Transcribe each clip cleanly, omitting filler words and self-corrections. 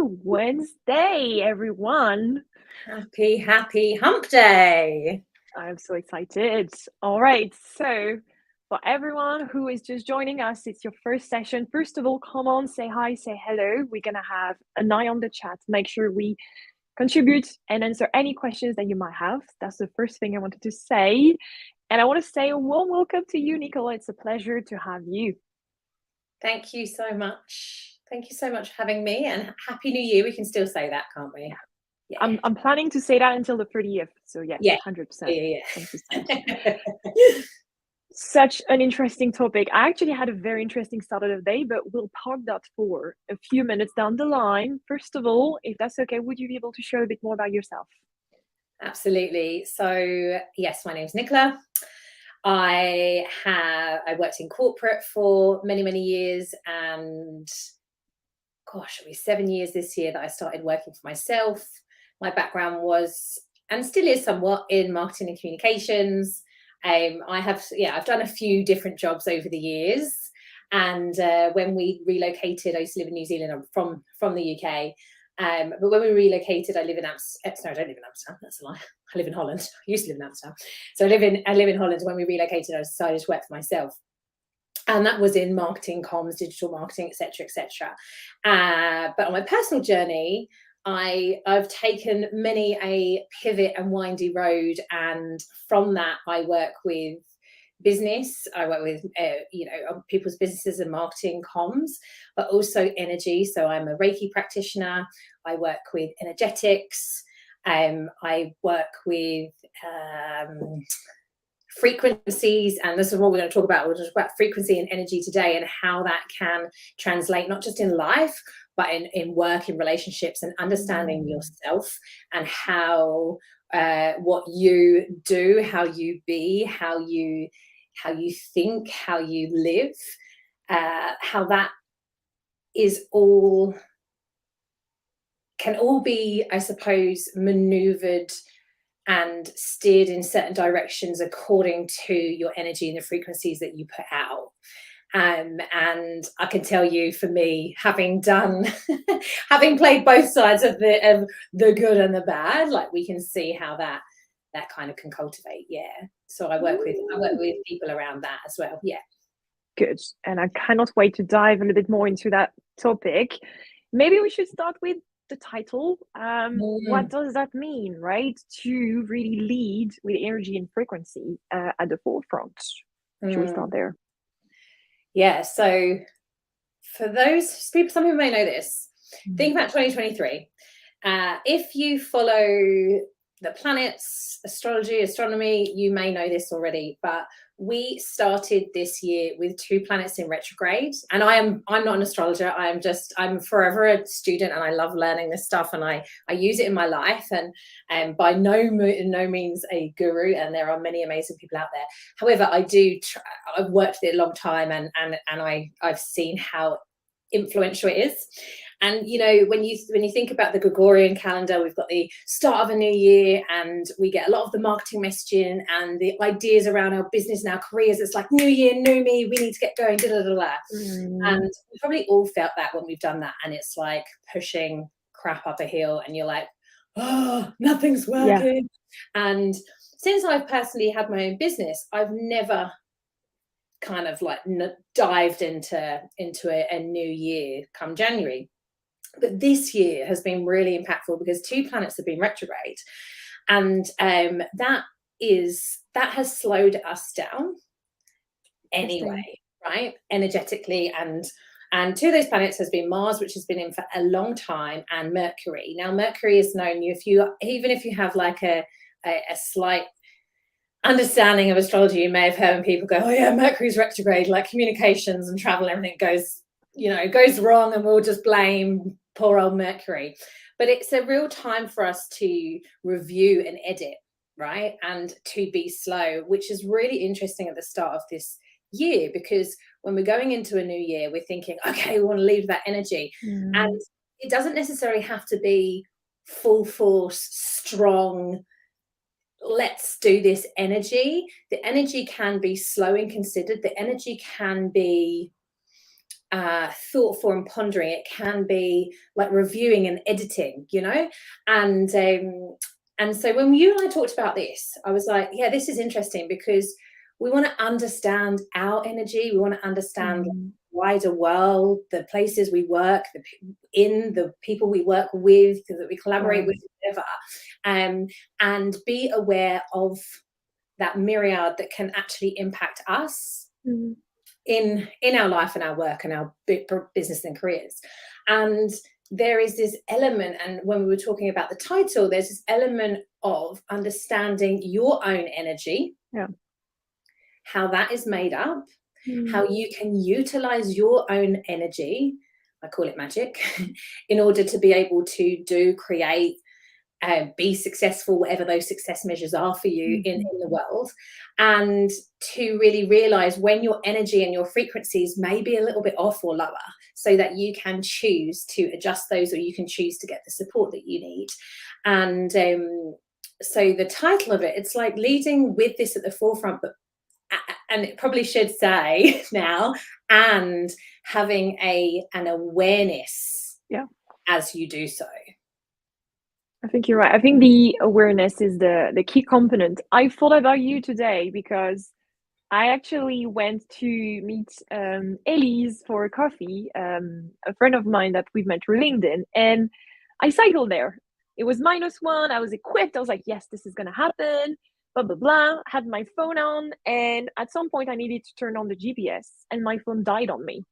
Wednesday, everyone. Happy hump day. I'm so excited. All right, so for everyone who is just joining us, it's your first session. First of all, come on, say hi, say hello. We're going to have an eye on the chat. Make sure we contribute and answer any questions that you might have. That's the first thing I wanted to say. And I want to say a warm welcome to you, Nicola. It's a pleasure to have you. Thank you so much. Thank you so much for having me, and Happy New Year. We can still say that, can't we? Yeah. I'm planning to say that until the 30th. So yes, yeah. 100%. Yeah. Thank you so much. Such an interesting topic. I actually had a very interesting start of the day, but we'll park that for a few minutes down the line. First of all, if that's okay, would you be able to share a bit more about yourself? Absolutely. So yes, my name's Nicola. I worked in corporate for many years, and gosh, it'll be 7 years this year that I started working for myself. My background was, and still is somewhat, in marketing and communications. I've done a few different jobs over the years. And when we relocated, I used to live in New Zealand. I'm from the UK. But when we relocated, I live in Amsterdam. No, I don't live in Amsterdam. That's a lie. I live in Holland. I used to live in Amsterdam. So I live in Holland. When we relocated, I decided to work for myself. And that was in marketing, comms, digital marketing, etc. But on my personal journey, I've taken many a pivot and windy road, and from that I work with business. I work with people's businesses and marketing, comms, but also energy. So I'm a Reiki practitioner. I work with energetics. I work with frequencies, and this is what we're going to talk about. We'll talk about frequency and energy today, and how that can translate not just in life, but in work, in relationships, and understanding yourself, and how what you do, how you be, how you think, how you live, how that can all be, I suppose, maneuvered and steered in certain directions according to your energy and the frequencies that you put out. And I can tell you, for me, having played both sides of the good and the bad, like, we can see how that kind of can cultivate. Yeah. So I work with people around that as well. Yeah. Good. And I cannot wait to dive a little bit more into that topic. Maybe we should start with the title. What does that mean, right? To really lead with energy and frequency at the forefront. Should we start there? Yeah. So for those people, some people may know this. Think about 2023. If you follow the planets, astrology, astronomy, you may know this already, but we started this year with 2 planets in retrograde. And I'm not an astrologer. I'm forever a student, and I love learning this stuff, and I use it in my life, and by no means a guru, and there are many amazing people out there. However, I've worked with it a long time, and I've seen how influential it is. And when you think about the Gregorian calendar, we've got the start of a new year, and we get a lot of the marketing messaging and the ideas around our business and our careers. It's like, new year, new me, we need to get going, and we've probably all felt that when we've done that, and it's like pushing crap up a hill, and you're like, oh, nothing's working. Yeah. And since I've personally had my own business, I've never kind of like dived into a new year come January. But this year has been really impactful because 2 planets have been retrograde, and that has slowed us down anyway, right? Energetically, and 2 of those planets has been Mars, which has been in for a long time, and Mercury. Now, Mercury is known, even if you have like a slight understanding of astrology, you may have heard people go, oh yeah, Mercury's retrograde, like communications and travel, everything goes wrong, and we'll just blame poor old Mercury. But it's a real time for us to review and edit, right? And to be slow, which is really interesting at the start of this year, because when we're going into a new year, we're thinking, okay, we want to leave that energy. And it doesn't necessarily have to be full force, strong, let's do this energy. The energy can be slow and considered. The energy can be thoughtful and pondering. It can be like reviewing and editing, you know. And so when you and I talked about this, I was like, yeah, this is interesting, because we want to understand our energy. We want to understand the wider world, the places we work, the people we work with, that we collaborate with, whatever, and be aware of that myriad that can actually impact us in our life and our work and our business and careers. And there is this element, and when we were talking about the title, there's this element of understanding your own energy, how that is made up, how you can utilize your own energy, I call it magic, in order to be able to do, create, be successful, whatever those success measures are for you in the world, and to really realize when your energy and your frequencies may be a little bit off or lower, so that you can choose to adjust those, or you can choose to get the support that you need. And so the title of it, it's like leading with this at the forefront, but and it probably should say now, and having an awareness as you do so. I think you're right. I think the awareness is the key component. I thought about you today because I actually went to meet Elise for a coffee, a friend of mine that we've met through LinkedIn, and I cycled there. It was -1. I was equipped. I was like, yes, this is going to happen, blah, blah, blah. Had my phone on, and at some point I needed to turn on the GPS, and my phone died on me.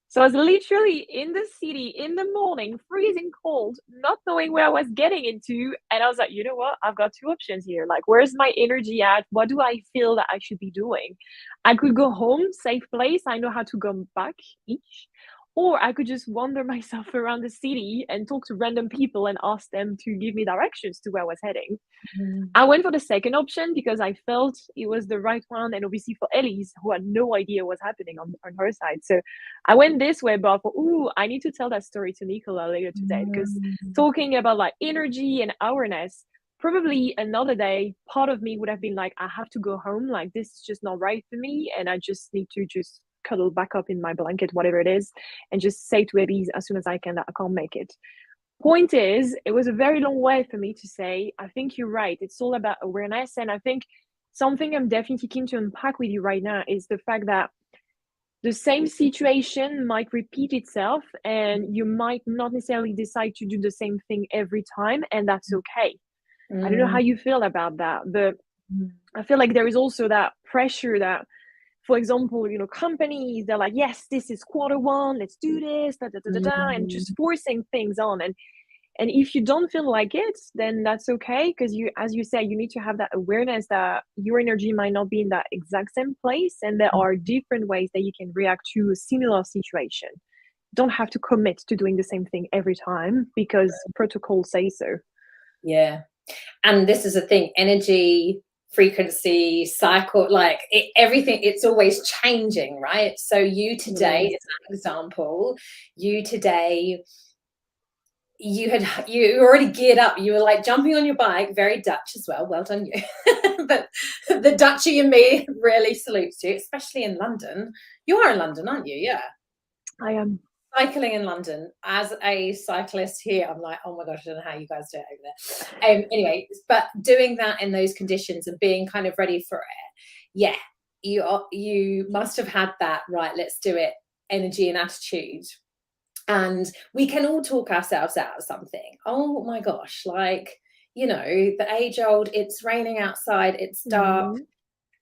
So I was literally in the city in the morning, freezing cold, not knowing where I was getting into. And I was like, you know what? I've got two options here. Like, where's my energy at? What do I feel that I should be doing? I could go home, safe place. I know how to go back each. Or I could just wander myself around the city and talk to random people and ask them to give me directions to where I was heading. I went for the second option because I felt it was the right one, and obviously for Elise, who had no idea what's happening on her side. So I went this way, but I thought, I need to tell that story to Nicola later today, because talking about like energy and awareness, probably another day, part of me would have been like, I have to go home. Like, this is just not right for me, and I just need to just cuddle back up in my blanket, whatever it is, and just say to Elise as soon as I can that I can't make it. Point is, it was a very long way for me to say, I think you're right. It's all about awareness. And I think something I'm definitely keen to unpack with you right now is the fact that the same situation might repeat itself, and you might not necessarily decide to do the same thing every time, and that's okay. I don't know how you feel about that, but I feel like there is also that pressure that, for example, companies, they're like, yes, this is Q1, let's do this, and just forcing things on. And if you don't feel like it, then that's okay, because as you say, you need to have that awareness that your energy might not be in that exact same place, and there are different ways that you can react to a similar situation. You don't have to commit to doing the same thing every time because protocol says so. Yeah. And this is a thing, energy, frequency, cycle, like everything, it's always changing, right? So you today, as an example, you today, you already geared up, you were like jumping on your bike, very Dutch as well done you. But the Dutchie in me really salutes you, especially in London. You are in London, aren't you? Yeah, I am. Cycling in London. As a cyclist here, I'm like, oh my gosh, I don't know how you guys do it over there. Anyway, but doing that in those conditions and being kind of ready for it, you must have had that, right, let's do it, energy and attitude. And we can all talk ourselves out of something. Oh my gosh, like, the age old, it's raining outside, it's dark.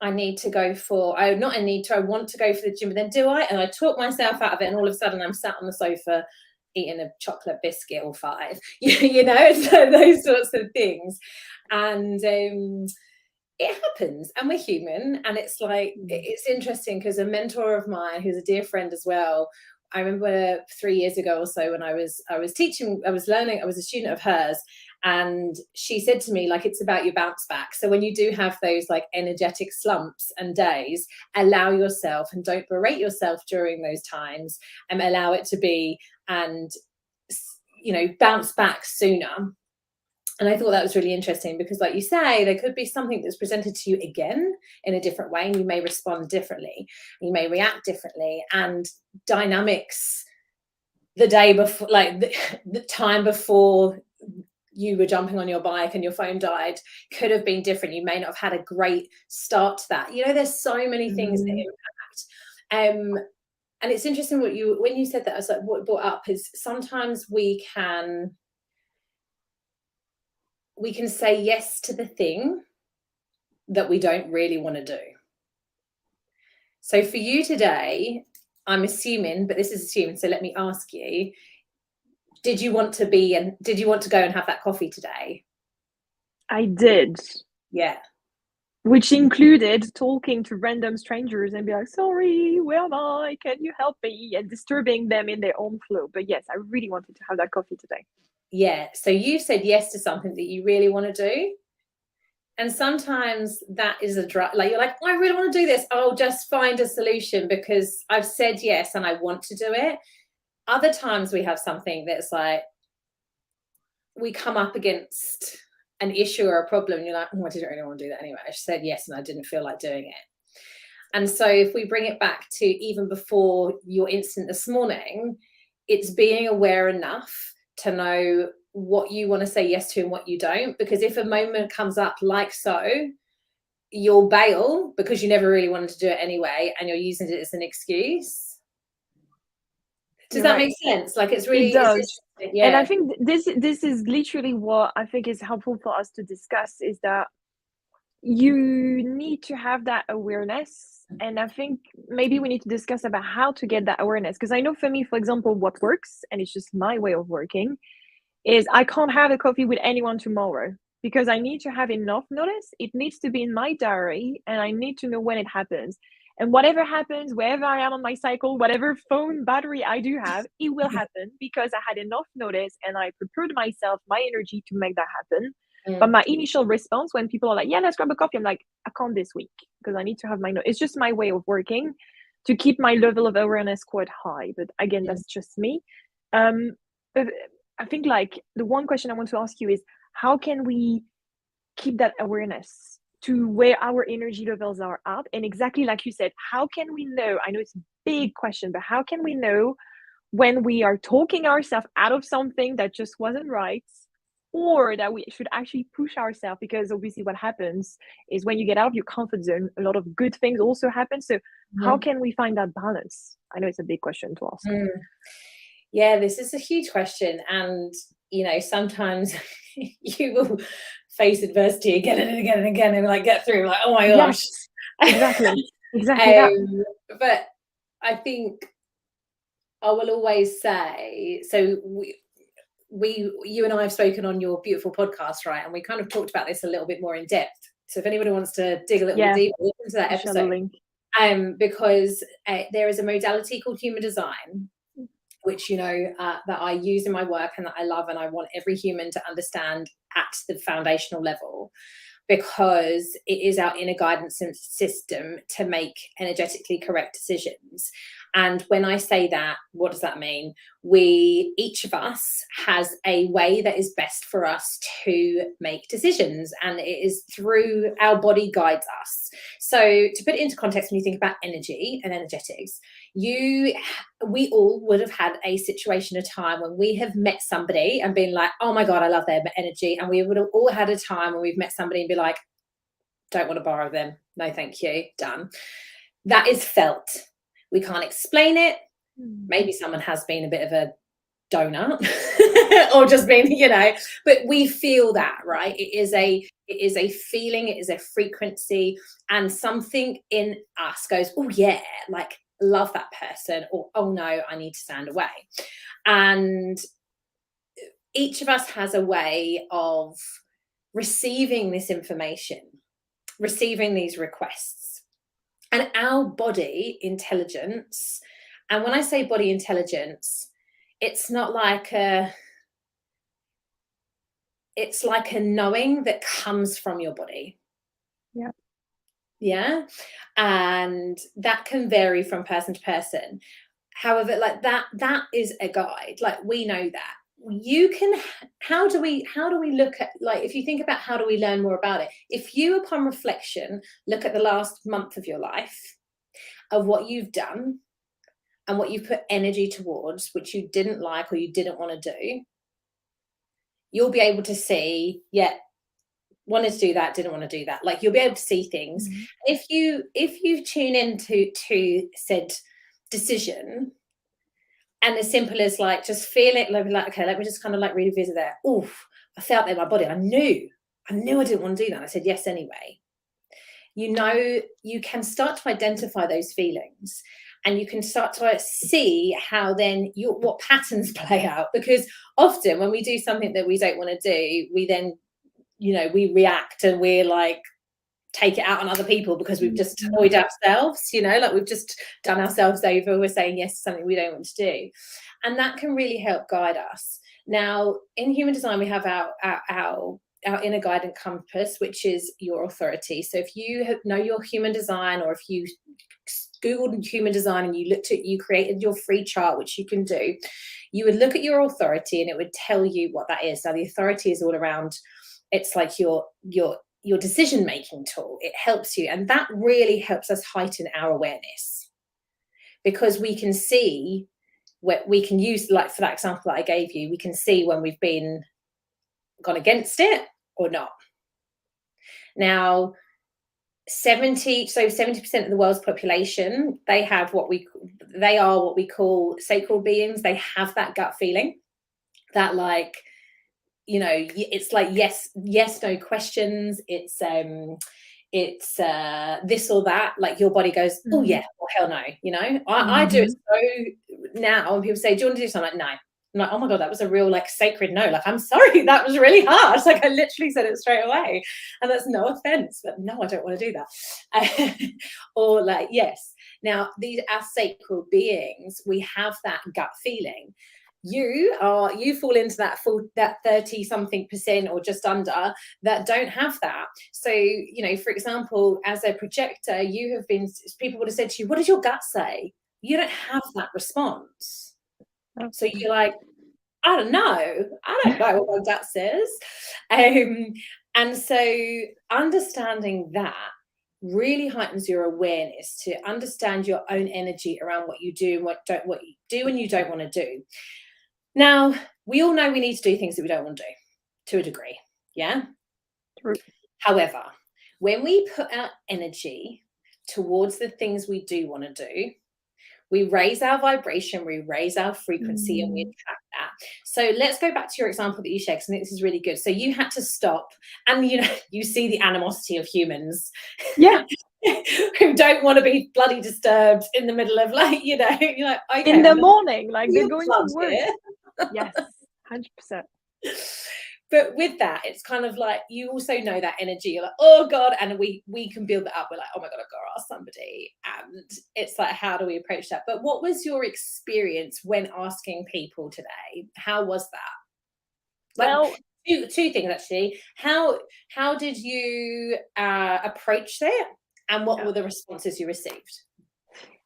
I want to go for the gym, but then do I? And I talk myself out of it, and all of a sudden I'm sat on the sofa eating a chocolate biscuit or 5, so those sorts of things. And it happens, and we're human. And it's like, it's interesting because a mentor of mine, who's a dear friend as well, I remember 3 years ago or so when I was teaching, I was learning, I was a student of hers, and she said to me, like, it's about your bounce back. So when you do have those like energetic slumps and days, allow yourself, and don't berate yourself during those times, and allow it to be, and bounce back sooner. And I thought that was really interesting because, like you say, there could be something that's presented to you again in a different way, and you may respond differently, you may react differently, and dynamics the day before, like the time before you were jumping on your bike and your phone died, could have been different. You may not have had a great start to that. You know, there's so many things that impact. And it's interesting when you said that, I was like, what brought up is sometimes we can say yes to the thing that we don't really want to do. So for you today, I'm assuming, but this is assuming, so let me ask you, did you want to go and have that coffee today? I did. Yeah. Which included talking to random strangers and be like, sorry, where am I? Can you help me? And disturbing them in their own flow. But yes, I really wanted to have that coffee today. Yeah. So you said yes to something that you really want to do. And sometimes that is like, you're like, I really want to do this. I'll just find a solution because I've said yes and I want to do it. Other times we have something that's like, we come up against an issue or a problem, and you're like, oh, I didn't really want to do that anyway. I said yes and I didn't feel like doing it. And so if we bring it back to even before your incident this morning, it's being aware enough to know what you want to say yes to and what you don't. Because if a moment comes up like so, you'll bail because you never really wanted to do it anyway and you're using it as an excuse. Does that make sense? Like, it's really, it does. Yeah. And I think this is literally what I think is helpful for us to discuss, is that you need to have that awareness. And I think maybe we need to discuss about how to get that awareness. Because I know for me, for example, what works, and it's just my way of working, is I can't have a coffee with anyone tomorrow because I need to have enough notice. It needs to be in my diary and I need to know when it happens. And whatever happens, wherever I am on my cycle, whatever phone battery I do have, it will happen because I had enough notice and I prepared myself, my energy to make that happen. But my initial response when people are like, yeah, let's grab a coffee, I'm like, I can't this week because I need to have my note. It's just my way of working to keep my level of awareness quite high. But again, that's just me. But I think like the one question I want to ask you is, how can we keep that awareness to where our energy levels are at? And exactly like you said, how can we know? I know it's a big question, but how can we know when we are talking ourselves out of something that just wasn't right, or that we should actually push ourselves? Because obviously what happens is when you get out of your comfort zone, a lot of good things also happen. So how can we find that balance? I know it's a big question to ask. Yeah, this is a huge question. And, you know, sometimes you will face adversity again and again and again and like get through, like, oh my gosh. Yes, exactly. But I think I will always say, so you and I have spoken on your beautiful podcast, right? And we kind of talked about this a little bit more in depth. So if anybody wants to dig a little bit deeper into that episode, because there is a modality called human design, which, you know, that I use in my work and that I love, and I want every human to understand at the foundational level, because it is our inner guidance system to make energetically correct decisions. And when I say that, what does that mean? Each of us has a way that is best for us to make decisions, and it is through our body guides us. So to put it into context, when you think about energy and energetics, we all would have had a situation, a time when we have met somebody and been like, oh my God, I love their energy. And we would have all had a time when we've met somebody and be like, don't want to borrow them. No, thank you. Done. That is felt. We can't explain it. Maybe someone has been a bit of a donut or just been, you know, but we feel that, right? It is a feeling, it is a frequency, and something in us goes, oh yeah, like, love that person, or oh no, I need to stand away. And each of us has a way of receiving this information, receiving these requests. And our body intelligence, and when I say body intelligence, it's not like it's like a knowing that comes from your body. Yeah. And that can vary from person to person. However, like that is a guide. Like, we know that. you can, how do we look at, like, if you think about how do we learn more about it, if you upon reflection look at the last month of your life, of what you've done and what you've put energy towards, which you didn't like or you didn't want to do, you'll be able to see, yeah, wanted to do that, didn't want to do that. Like, you'll be able to see things. Mm-hmm. If you tune into said decision, and as simple as like just feel it, like okay, let me just kind of like revisit that. Oof, I felt that in my body. I knew I didn't want to do that. I said yes anyway. You know, you can start to identify those feelings, and you can start to see how then what patterns play out. Because often when we do something that we don't want to do, we then, you know, we react and we're like, take it out on other people because we've just toyed ourselves, you know, like we've just done ourselves over. We're saying yes to something we don't want to do. And that can really help guide us. Now, in human design, we have our inner guidance compass, which is your authority. So if you know your human design, or if you Googled human design and you looked at, you created your free chart, which you can do, you would look at your authority and it would tell you what that is. Now, the authority is all around, it's like your decision-making tool. It helps you, and that really helps us heighten our awareness, because we can see what we can use, like for that example that I gave you, we can see when we've gone against it or not. Now, 70% of the world's population, they are what we call sacred beings. They have that gut feeling that, like, you know, it's like yes, no questions. It's this or that. Like, your body goes, oh yeah, well, hell no. You know, I do it so now. When people say, do you want to do something? I'm like, no. I'm like, oh my God, that was a real like sacred no. Like, I'm sorry, that was really hard. Like, I literally said it straight away. And that's no offense, but no, I don't want to do that. Or like, yes. Now, these are sacred beings. We have that gut feeling. You fall into that 30 something percent or just under that don't have that. So, you know, for example, as a projector, people would have said to you, what does your gut say? You don't have that response. Oh. So you're like, I don't know what my gut says. And so understanding that really heightens your awareness to understand your own energy around what you do and what you do and you don't want to do. Now, we all know we need to do things that we don't want to do, to a degree, yeah? True. However, when we put our energy towards the things we do want to do, we raise our vibration, we raise our frequency, and we attract that. So let's go back to your example that you shared, because I think this is really good. So you had to stop, and you know, you see the animosity of humans. Yeah. Who don't want to be bloody disturbed in the middle of, like, you know, you're like, okay, in the morning, like they're going to work. Yes, 100%. But with that, it's kind of like, you also know that energy. You're like, oh God, and we can build that up. We're like, oh my God, I've got to ask somebody. And it's like, how do we approach that? But what was your experience when asking people today? How was that? Like, well, two things actually. How did you approach it, and what were the responses you received?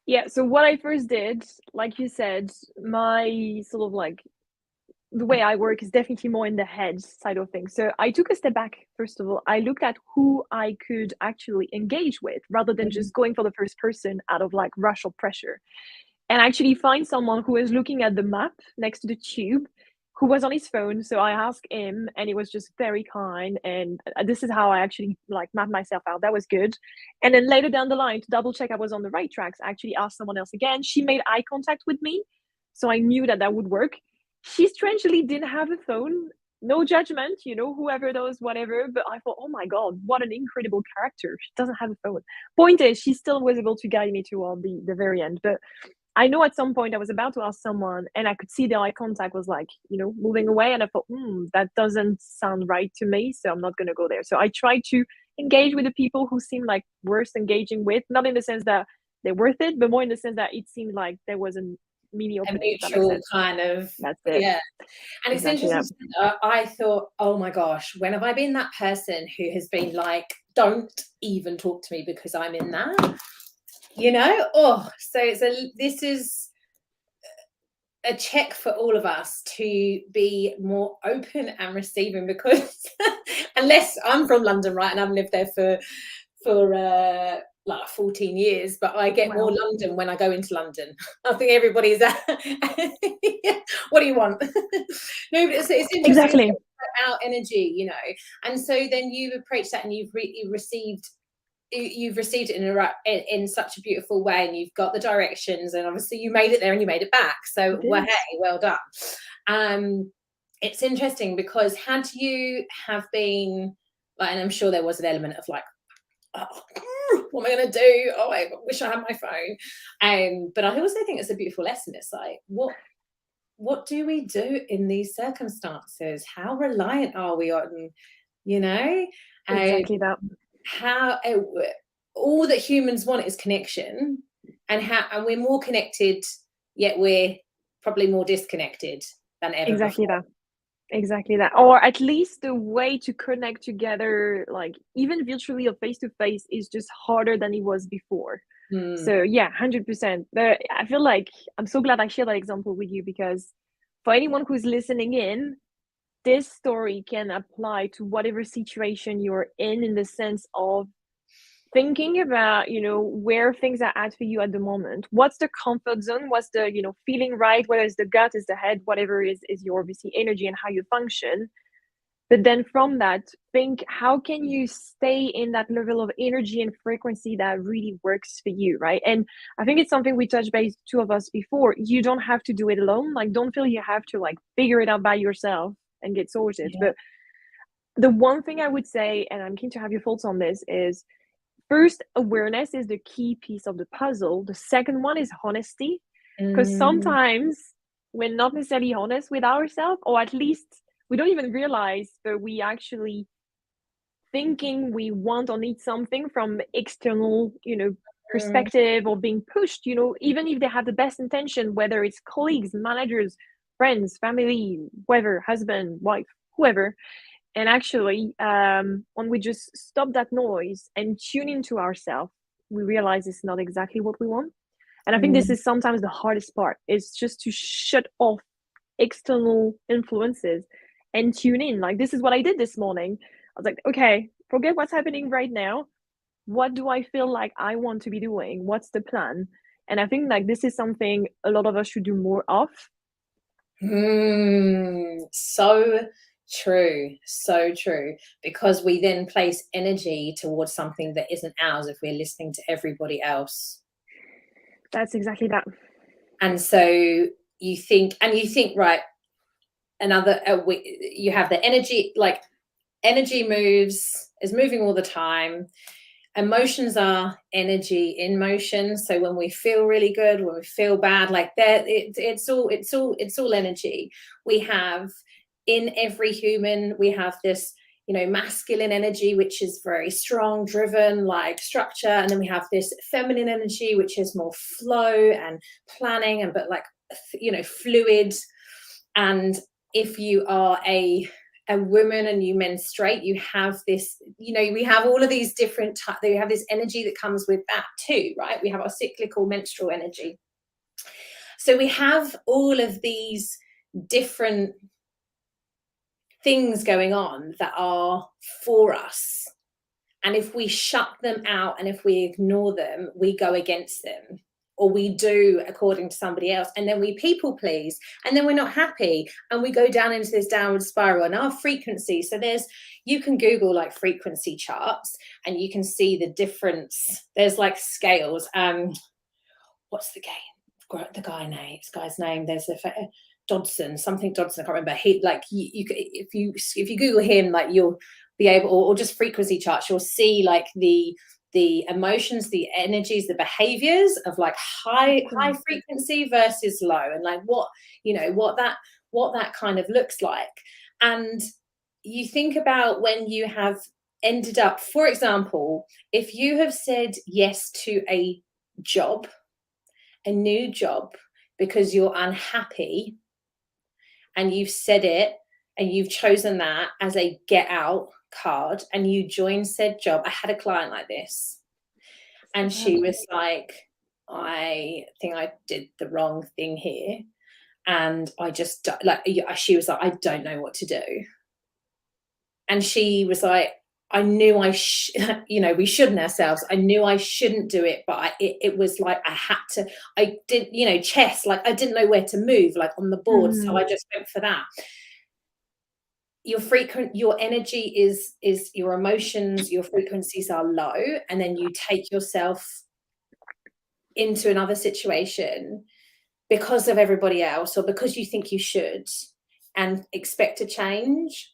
Yeah, so what I first did, like you said, my sort of like the way I work is definitely more in the head side of things. So I took a step back. First of all, I looked at who I could actually engage with rather than just going for the first person out of like rush or pressure, and actually find someone who was looking at the map next to the tube, who was on his phone. So I asked him, and he was just very kind. And this is how I actually like mapped myself out. That was good. And then later down the line, to double check I was on the right tracks, I actually asked someone else again. She made eye contact with me, so I knew that would work. She strangely didn't have a phone. No judgment, you know, whoever knows, whatever. But I thought, oh my God, what an incredible character. She doesn't have a phone. Point is, she still was able to guide me toward the very end. But I know at some point I was about to ask someone, and I could see the eye contact was like, you know, moving away. And I thought, that doesn't sound right to me. So I'm not going to go there. So I tried to engage with the people who seemed like worth engaging with, not in the sense that they're worth it, but more in the sense that it seemed like there was a mutual kind of, that's it. Yeah. And it's interesting. I thought, oh my gosh, when have I been that person who has been like, don't even talk to me because I'm in that, you know? Oh, so this is a check for all of us to be more open and receiving, because unless I'm from London, right, and I've lived there for like 14 years, but I get more London when I go into London. I think everybody's what do you want? No, but it's interesting. Exactly. Our energy, you know, and so then you approach that and you've received it in such a beautiful way, and you've got the directions, and obviously you made it there and you made it back, so well, hey, well done. It's interesting because had you have been like, and I'm sure there was an element of like, oh, what am I going to do? Oh, I wish I had my phone. But I also think it's a beautiful lesson. It's like, what do we do in these circumstances? How reliant are we on, you know? Exactly that. How all that humans want is connection, and we're more connected, yet we're probably more disconnected than ever before. Exactly that. Or at least the way to connect together, like even virtually or face to face, is just harder than it was before. So yeah, 100%. I feel like I'm so glad I shared that example with you, because for anyone who's listening in, this story can apply to whatever situation you're in the sense of thinking about, where things are at for you at the moment. What's the comfort zone? What's the, feeling right? Whether it's the gut, is the head, whatever is your obviously energy and how you function. But then from that, think, how can you stay in that level of energy and frequency that really works for you, right? And I think it's something we touched base, two of us, before. You don't have to do it alone. Like, don't feel you have to like figure it out by yourself and get sorted. Yeah. But the one thing I would say, and I'm keen to have your thoughts on this, is first, awareness is the key piece of the puzzle. The second one is honesty, because sometimes we're not necessarily honest with ourselves, or at least we don't even realize that we actually thinking we want or need something from external, perspective, or being pushed, even if they have the best intention, whether it's colleagues, managers, friends, family, whoever, husband, wife, whoever. And actually, when we just stop that noise and tune into ourselves, we realize it's not exactly what we want. And I think this is sometimes the hardest part, is just to shut off external influences and tune in. Like, this is what I did this morning. I was like, okay, forget what's happening right now. What do I feel like I want to be doing? What's the plan? And I think like this is something a lot of us should do more of. So true, because we then place energy towards something that isn't ours if we're listening to everybody else. That's exactly that. And so you think right, you have the energy, like energy is moving all the time. Emotions are energy in motion. So when we feel really good, when we feel bad, like it's all energy. We have, in every human, we have this, masculine energy, which is very strong, driven, like structure, and then we have this feminine energy, which is more flow and planning, and but like, fluid. And if you are a woman and you menstruate, you have this, we have all of these different you have this energy that comes with that too, right? We have our cyclical menstrual energy. So we have all of these different things going on that are for us. And if we shut them out and if we ignore them, we go against them, or we do according to somebody else, and then we people please, and then we're not happy, and we go down into this downward spiral. And our frequency, so you can Google like frequency charts and you can see the difference. There's like scales. What's the guy's name? There's a Dodson, I can't remember. He, like, if you Google him, like, you'll be able, or just frequency charts, you'll see like the emotions, the energies, the behaviors of like high frequency versus low, and like what that kind of looks like. And you think about when you have ended up, for example, if you have said yes to a new job because you're unhappy, and you've said it and you've chosen that as a get out card, and you join said job. I had a client like this, and she was like, I think I did the wrong thing here. And I just like, she was like, I don't know what to do. And she was like, I knew we shouldn't ourselves. I knew I shouldn't do it, but it was like I had to. I did, chess. Like I didn't know where to move, like on the board, so I just went for that. Your energy is your emotions, your frequencies are low, and then you take yourself into another situation because of everybody else or because you think you should and expect to change.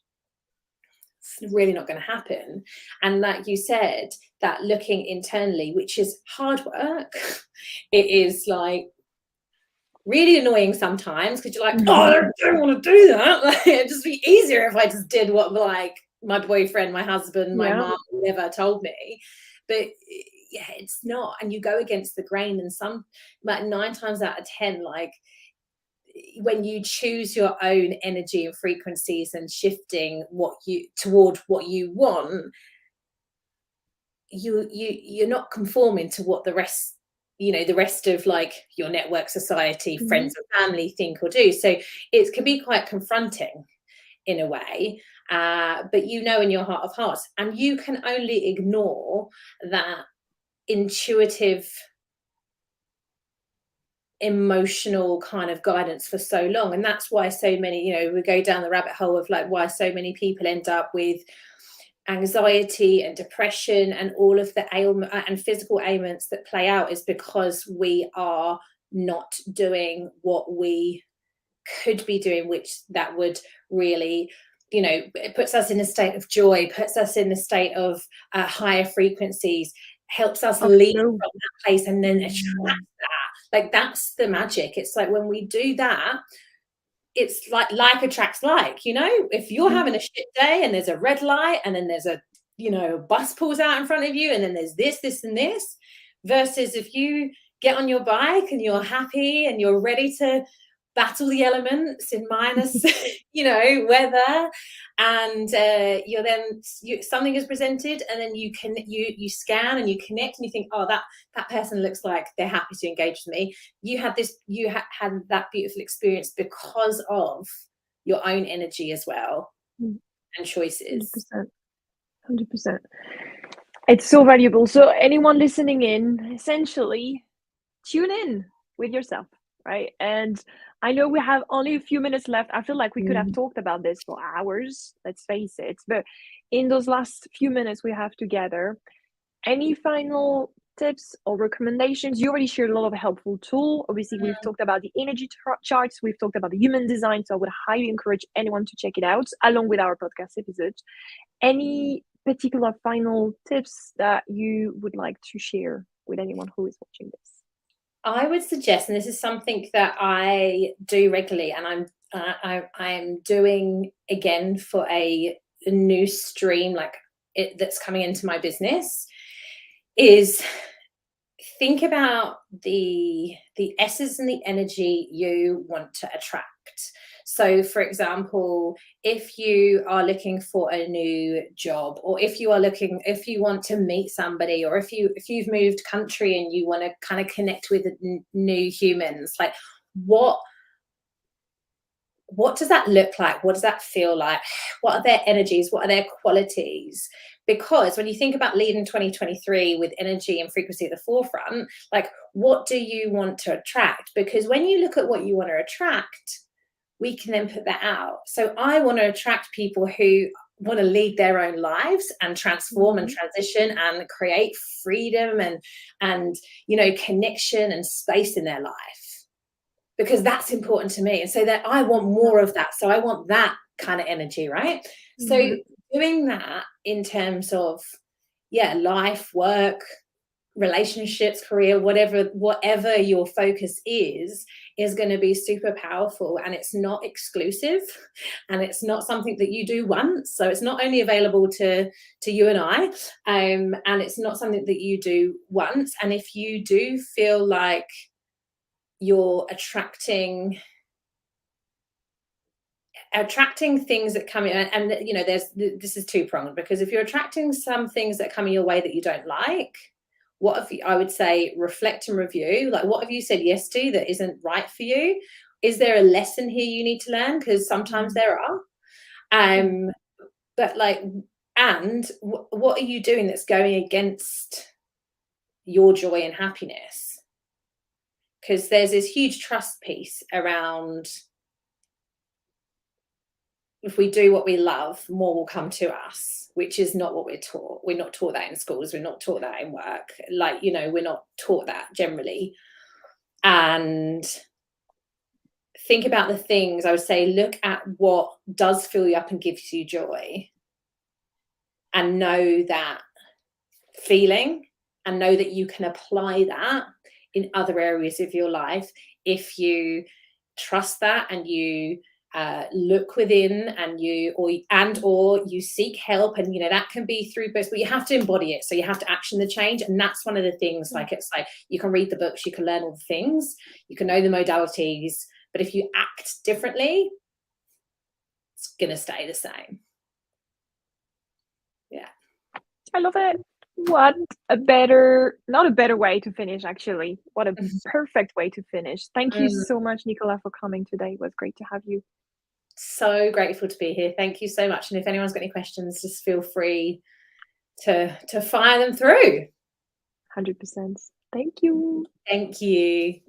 It's really not going to happen. And like you said, that looking internally, which is hard work, it is like really annoying sometimes because you're like, oh, I don't want to do that. Like, it'd just be easier if I just did what like my boyfriend, my husband, my mom, whoever told me. But yeah, it's not. And you go against the grain, and some, like 9 times out of 10, like when you choose your own energy and frequencies and shifting toward what you want, you're not conforming to what the rest of like your network, society, friends and family think or do. So it can be quite confronting in a way, but in your heart of hearts, and you can only ignore that intuitive emotional kind of guidance for so long. And that's why so many, we go down the rabbit hole of like why so many people end up with anxiety and depression and all of the ailment and physical ailments that play out, is because we are not doing what we could be doing, which that would really, it puts us in a state of joy, puts us in a state of higher frequencies, helps us leave from that place and then attract that. Like that's the magic. It's like when we do that, it's like attracts like, if you're having a shit day and there's a red light and then there's a bus pulls out in front of you and then there's this and this, versus if you get on your bike and you're happy and you're ready to battle the elements in minus weather, and something is presented, and then you scan and you connect and you think, oh, that person looks like they're happy to engage with me. You had that beautiful experience because of your own energy as well and choices. 100%. It's so valuable. So anyone listening in, essentially tune in with yourself, right? And I know we have only a few minutes left. I feel like we could have talked about this for hours, let's face it. But in those last few minutes we have together, any final tips or recommendations? You already shared a lot of helpful tools. Obviously, we've talked about the energy charts. We've talked about the human design. So I would highly encourage anyone to check it out along with our podcast episode. Any particular final tips that you would like to share with anyone who is watching this? I would suggest, and this is something that I do regularly, and I'm doing again for a new stream that's coming into my business, is think about the essence and the energy you want to attract. So, for example, if you are looking for a new job, or if you want to meet somebody, or if you've moved country and you want to kind of connect with new humans, like what does that look like? What does that feel like? What are their energies? What are their qualities? Because when you think about leading 2023 with energy and frequency at the forefront, like what do you want to attract? Because when you look at what you want to attract, we can then put that out. So I want to attract people who want to lead their own lives and transform and transition and create freedom and connection and space in their life, because that's important to me. And so that I want more of that. So I want that kind of energy, right? So doing that in terms of life, work, relationships, career, whatever your focus is going to be super powerful. And it's not exclusive, and it's not something that you do once. So it's not only available to you and I, and it's not something that you do once. And if you do feel like you're attracting things that come in, and this is two-pronged, because if you're attracting some things that come in your way that you don't like, I would say reflect and review, like what have you said yes to that isn't right for you? is there a lesson here you need to learn? Because sometimes there are. But like, and what are you doing that's going against your joy and happiness? Because there's this huge trust piece around, if we do what we love, more will come to us, which is not what we're taught. We're not taught that in schools. We're not taught that in work. Like, you know, we're not taught that generally. And think about the things, I would say, look at what does fill you up and gives you joy, and know that feeling, and know that you can apply that in other areas of your life if you trust that, and you look within, and or you seek help. And you know, that can be through books, but you have to embody it, so you have to action the change. And that's one of the things, like, it's like, you can read the books, you can learn all the things, you can know the modalities, but if you act differently, it's gonna stay the same. Yeah, I love it. What a better, not a better way to finish, actually. What a perfect way to finish. Thank you so much, Nicola, for coming today. It was great to have you. So grateful to be here. Thank you so much. And if anyone's got any questions, just feel free to fire them through. 100%. Thank you. Thank you.